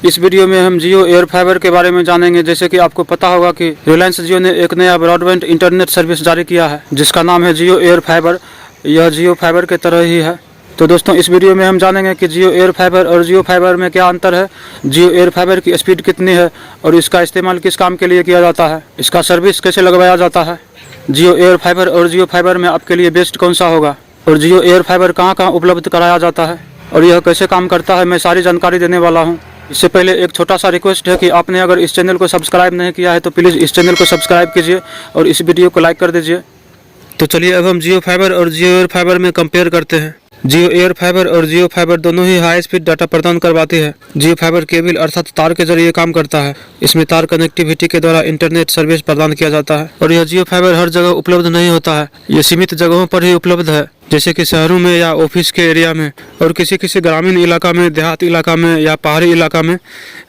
इस वीडियो में हम जियो एयर फाइबर के बारे में जानेंगे। जैसे कि आपको पता होगा कि रिलायंस जियो ने एक नया ब्रॉडबैंड इंटरनेट सर्विस जारी किया है जिसका नाम है जियो एयर फाइबर। यह जियो फाइबर के तरह ही है। तो दोस्तों इस वीडियो में हम जानेंगे कि जियो एयर फाइबर और जियो फाइबर में क्या अंतर है, जियो एयर फाइबर की स्पीड कितनी है और इसका इस्तेमाल किस काम के लिए किया जाता है, इसका सर्विस कैसे लगवाया जाता है, जियो एयर फाइबर और जियो फाइबर में आपके लिए बेस्ट कौन सा होगा और जियो एयर फाइबर कहाँ कहाँ उपलब्ध कराया जाता है और यह कैसे काम करता है, मैं सारी जानकारी देने वाला हूँ। इससे पहले एक छोटा सा रिक्वेस्ट है कि आपने अगर इस चैनल को सब्सक्राइब नहीं किया है तो प्लीज़ इस चैनल को सब्सक्राइब कीजिए और इस वीडियो को लाइक कर दीजिए। तो चलिए अब हम जियो फाइबर और जियो एयर फाइबर में कंपेयर करते हैं। जियो एयर फाइबर और जियो फाइबर दोनों ही हाई स्पीड डाटा प्रदान करवाती है। जियो फाइबर केबल अर्थात तार के जरिए काम करता है। इसमें तार कनेक्टिविटी के द्वारा इंटरनेट सर्विस प्रदान किया जाता है और यह जियो फाइबर हर जगह उपलब्ध नहीं होता है। यह सीमित जगहों पर ही उपलब्ध है, जैसे कि शहरों में या ऑफिस के एरिया में और किसी ग्रामीण इलाका में, देहात इलाका में या पहाड़ी इलाका में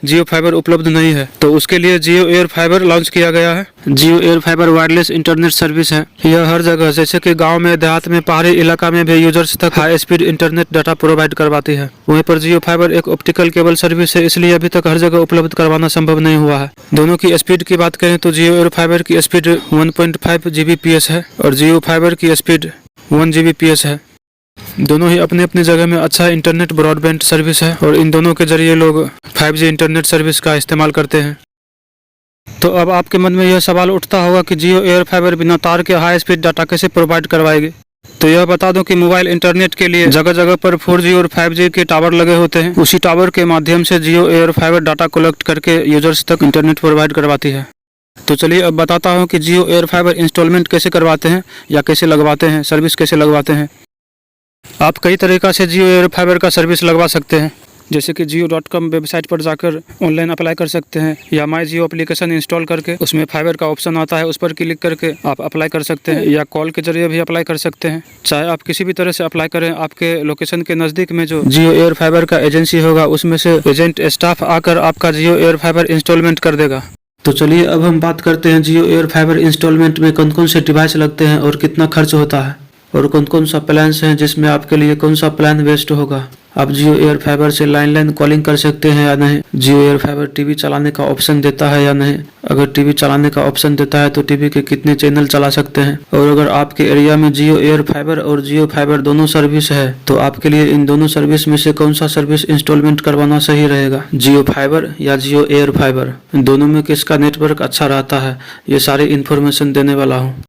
जियो फाइबर उपलब्ध नहीं है। तो उसके लिए जियो एयर फाइबर लॉन्च किया गया है। Jio air fiber wireless internet service है। यह हर जगह जैसे कि गांव में, देहात में, पहाड़ी इलाका में भी यूजर्स तक high speed internet data provide करवाती है। वहीं पर जियो फाइबर एक ऑप्टिकल केबल सर्विस है, इसलिए अभी तक हर जगह उपलब्ध करवाना संभव नहीं हुआ है। दोनों की स्पीड की बात करें तो जियो एयर फाइबर की स्पीड 1.5 Gbps है और जियो फाइबर की स्पीड 1 Gbps है। दोनों ही अपने अपनी जगह में अच्छा इंटरनेट ब्रॉडबैंड सर्विस है और इन दोनों के जरिए लोग 5G इंटरनेट सर्विस का इस्तेमाल करते हैं। तो अब आपके मन में यह सवाल उठता होगा कि जियो एयर फाइबर बिना तार के हाई स्पीड डाटा कैसे प्रोवाइड करवाएगी। तो यह बता दूं कि मोबाइल इंटरनेट के लिए जगह जगह पर 4G और 5G के टावर लगे होते हैं। उसी टावर के माध्यम से जियो एयर फाइबर डाटा कलेक्ट करके यूजर्स तक इंटरनेट प्रोवाइड करवाती है। तो चलिए अब बताता हूँ कि जियो एयर फाइबर इंस्टॉलमेंट कैसे करवाते हैं या कैसे लगवाते हैं, सर्विस कैसे लगवाते हैं। आप कई तरीक़ा से जियो एयर फाइबर का सर्विस लगवा सकते हैं, जैसे कि जियो.com वेबसाइट पर जाकर ऑनलाइन अप्लाई कर सकते हैं या माई जियो एप्लीकेशन इंस्टॉल करके उसमें फाइबर का ऑप्शन आता है, उस पर क्लिक करके आप अप्लाई कर सकते हैं या कॉल के जरिए भी अप्लाई कर सकते हैं। चाहे आप किसी भी तरह से अप्लाई करें, आपके लोकेशन के नज़दीक में जो जियो एयर फाइबर का एजेंसी होगा उसमें से एजेंट स्टाफ आकर आपका जियो एयर फाइबर इंस्टॉलमेंट कर देगा। तो चलिए अब हम बात करते हैं जियो एयर फाइबर इंस्टॉलमेंट में कौन कौन से डिवाइस लगते हैं और कितना खर्च होता है और कौन कौन सा प्लान्स हैं जिसमें आपके लिए कौन सा प्लान बेस्ट होगा। आप जियो एयर फाइबर से लाइन कॉलिंग कर सकते हैं या नहीं, जियो एयर फाइबर टीवी चलाने का ऑप्शन देता है या नहीं, अगर टीवी चलाने का ऑप्शन देता है तो टीवी के कितने चैनल चला सकते हैं, और अगर आपके एरिया में जियो एयर फाइबर और जियो फाइबर दोनों सर्विस है तो आपके लिए इन दोनों सर्विस में से कौन सा सर्विस इंस्टॉलमेंट करवाना सही रहेगा, जियो फाइबर या जियो एयर फाइबर, दोनों में किसका नेटवर्क अच्छा रहता है, ये सारी इन्फॉर्मेशन देने वाला हूँ।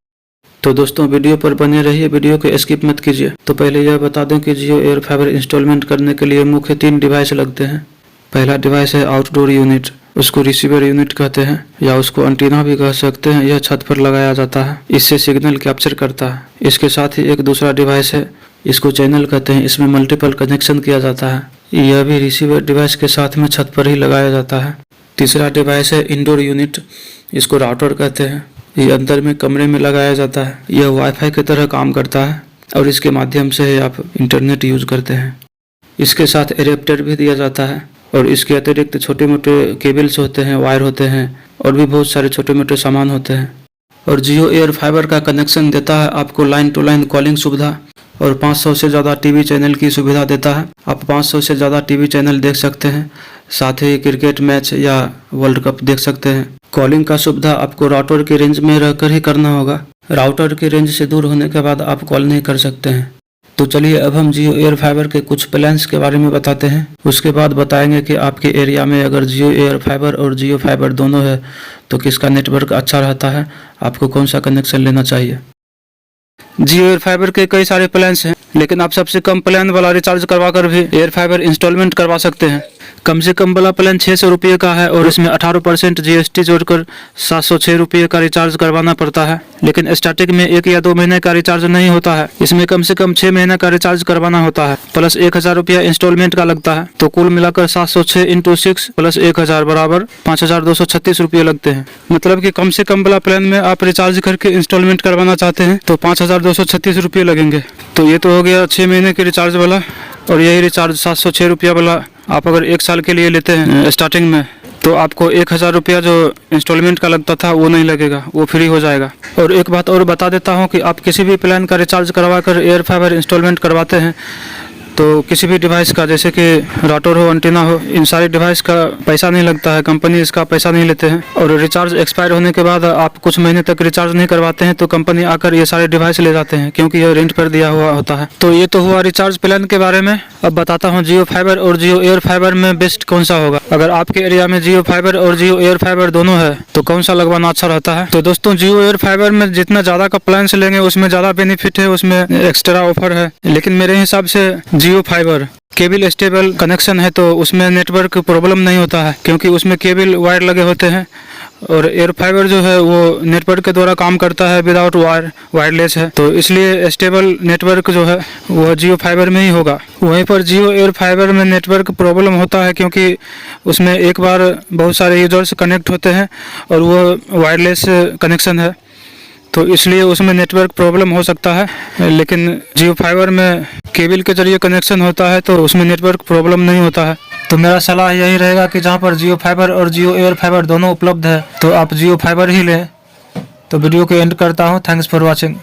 तो दोस्तों वीडियो पर बने रहिए, वीडियो को स्किप मत कीजिए। तो पहले यह बता दें कि जियो एयर फाइबर इंस्टॉलमेंट करने के लिए मुख्य 3 डिवाइस लगते हैं। पहला डिवाइस है आउटडोर यूनिट, उसको रिसीवर यूनिट कहते हैं या उसको एंटीना भी कह सकते हैं। यह छत पर लगाया जाता है, इससे सिग्नल कैप्चर करता है। इसके साथ ही एक दूसरा डिवाइस है, इसको चैनल कहते हैं, इसमें मल्टीपल कनेक्शन किया जाता है। यह भी रिसीवर डिवाइस के साथ में छत पर ही लगाया जाता है। तीसरा डिवाइस है इंडोर यूनिट, इसको राउटर कहते हैं। ये अंदर में कमरे में लगाया जाता है। यह वाईफाई की तरह काम करता है और इसके माध्यम से आप इंटरनेट यूज करते हैं। इसके साथ एडेप्टर भी दिया जाता है और इसके अतिरिक्त छोटे मोटे केबल्स होते हैं, वायर होते हैं और भी बहुत सारे छोटे मोटे सामान होते हैं। और जियो एयर फाइबर का कनेक्शन देता है आपको लाइन टू लाइन कॉलिंग सुविधा और 500 से ज़्यादा टीवी चैनल की सुविधा देता है। आप 500 से ज़्यादा टीवी चैनल देख सकते हैं, साथ ही क्रिकेट मैच या वर्ल्ड कप देख सकते हैं। कॉलिंग का सुविधा आपको राउटर के रेंज में रहकर ही करना होगा, राउटर के रेंज से दूर होने के बाद आप कॉल नहीं कर सकते हैं। तो चलिए अब हम जियो एयर फाइबर के कुछ प्लान्स के बारे में बताते हैं, उसके बाद बताएंगे कि आपके एरिया में अगर जियो एयर फाइबर और जियो फाइबर दोनों है तो किसका नेटवर्क अच्छा रहता है, आपको कौन सा कनेक्शन लेना चाहिए। जियो एयर फाइबर के कई सारे प्लान्स हैं, लेकिन आप सबसे कम प्लान वाला रिचार्ज करवा कर भी एयर फाइबर इंस्टॉलमेंट करवा सकते हैं। कम से कम वाला प्लान 600 रुपये का है और इसमें 18% GST जोड़कर 706 रुपये का रिचार्ज करवाना पड़ता है। लेकिन स्टार्टिंग में 1 या 2 महीने का रिचार्ज नहीं होता है, इसमें कम से कम 6 महीने का रिचार्ज करवाना होता है, प्लस 1000 रुपया इंस्टॉलमेंट का लगता है। तो कुल मिलाकर 706 × 6 प्लस 1000 बराबर 5236 रुपये लगते हैं। मतलब कि कम से कम वाला प्लान में आप रिचार्ज करके इंस्टॉलमेंट करवाना चाहते हैं तो 5236 रुपये लगेंगे। तो ये तो हो गया 6 महीने के रिचार्ज वाला, और यही रिचार्ज 706 रुपया वाला आप अगर 1 साल के लिए लेते हैं स्टार्टिंग में तो आपको 1000 रुपया जो इंस्टॉलमेंट का लगता था वो नहीं लगेगा, वो फ्री हो जाएगा। और एक बात और बता देता हूँ कि आप किसी भी प्लान का रिचार्ज करवा कर एयर फाइबर इंस्टॉलमेंट करवाते हैं तो किसी भी डिवाइस का, जैसे कि राउटर हो, एंटीना हो, इन सारे डिवाइस का पैसा नहीं लगता है, कंपनी इसका पैसा नहीं लेते हैं। और रिचार्ज एक्सपायर होने के बाद आप कुछ महीने तक रिचार्ज नहीं करवाते हैं तो कंपनी आकर ये सारे डिवाइस ले जाते हैं, क्योंकि ये रेंट पर दिया हुआ होता है। तो ये तो हुआ रिचार्ज प्लान के बारे में। अब बताता हूँ जियो फाइबर और जियो एयर फाइबर में बेस्ट कौन सा होगा। अगर आपके एरिया में जियो फाइबर और जियो एयर फाइबर दोनों है तो कौन सा लगवाना अच्छा रहता है। तो दोस्तों, जियो एयर फाइबर में जितना ज़्यादा का प्लान से लेंगे उसमें ज़्यादा बेनिफिट है, उसमें एक्स्ट्रा ऑफर है। लेकिन मेरे हिसाब से जियो फाइबर केबल स्टेबल कनेक्शन है तो उसमें नेटवर्क प्रॉब्लम नहीं होता है, क्योंकि उसमें केबल वायर लगे होते हैं। और एयर फाइबर जो है वो नेटवर्क के द्वारा काम करता है, विदाउट वायरलेस है, तो इसलिए स्टेबल नेटवर्क जो है वह जियो फाइबर में ही होगा। वहीं पर जियो एयर फाइबर में नेटवर्क प्रॉब्लम होता है, क्योंकि उसमें एक बार बहुत सारे यूजर्स कनेक्ट होते हैं और वो वायरलेस कनेक्शन है, तो इसलिए उसमें नेटवर्क प्रॉब्लम हो सकता है। लेकिन जियो फाइबर में केबल के जरिए कनेक्शन होता है तो उसमें नेटवर्क प्रॉब्लम नहीं होता है। तो मेरा सलाह यही रहेगा कि जहाँ पर जियो फाइबर और जियो एयर फाइबर दोनों उपलब्ध है तो आप जियो फाइबर ही लें। तो वीडियो को एंड करता हूँ। Thanks for watching.